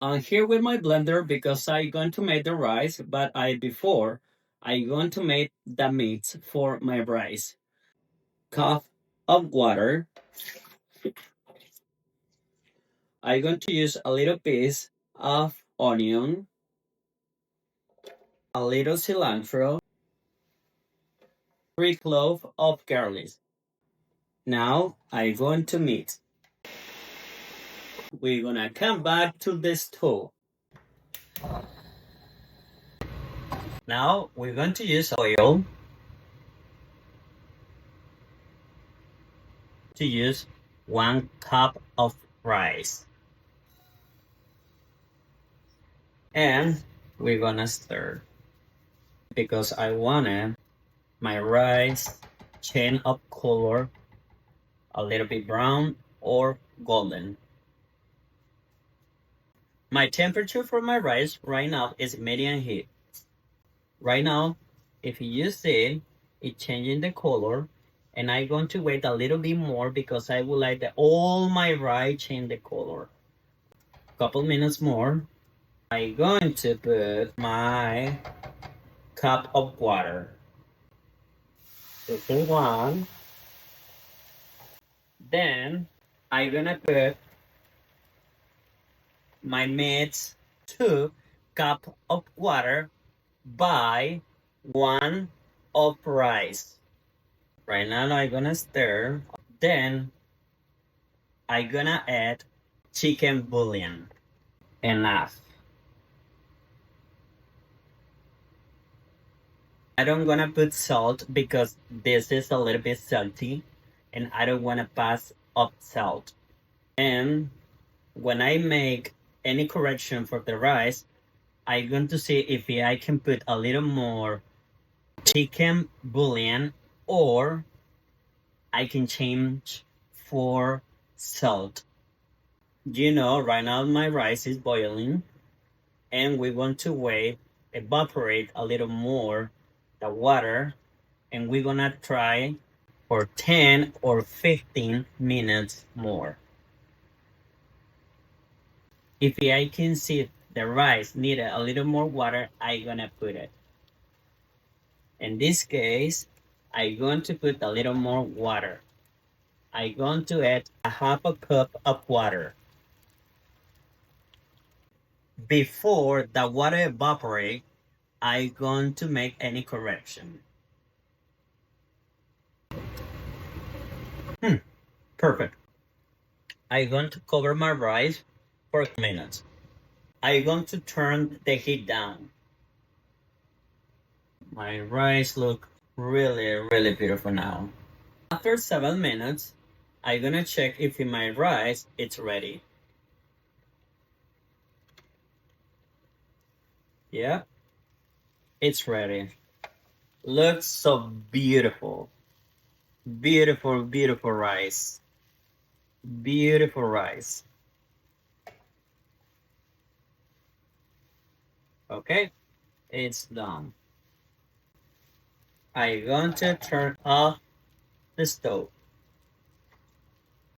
I'm here with my blender because I'm going to make the rice, but I'm going to make the meats for my rice. Cup of water. I'm going to use a little piece of onion, a little cilantro, 3 cloves of garlic. Now I'm going to mix. We're gonna come back to the stove. Now we're going to use oil to use 1 cup of rice. And we're gonna stir because I wanted my rice change of color a little bit brown or golden. My temperature for my rice right now is medium heat. Right now, if you see it changing the color, and I'm going to wait a little bit more because I would like all my rice change the color. Couple minutes more. I'm going to put my cup of water. Putting one. Then I'm gonna put my mix 2 cup of water by 1 of rice. Right now I'm gonna stir. Then I'm gonna add chicken bouillon. Enough. I don't gonna put salt because this is a little bit salty and I don't wanna pass up salt. And when I make any correction for the rice, I'm going to see if I can put a little more chicken bouillon or I can change for salt. Right now my rice is boiling and we want to wait, evaporate a little more the water, and we're gonna try for 10 or 15 minutes more. If I can see the rice needed a little more water, I'm gonna put it. In this case, I'm going to put a little more water. I'm going to add a half a cup of water. Before the water evaporates, I'm going to make any correction. Perfect. I'm going to cover my rice for minutes. I'm going to turn the heat down. My rice look really beautiful now. After 7 minutes, I'm gonna check if my rice is ready. Yeah, it's ready. Looks so beautiful. Beautiful rice. Beautiful rice. Okay, it's done. I'm going to turn off the stove.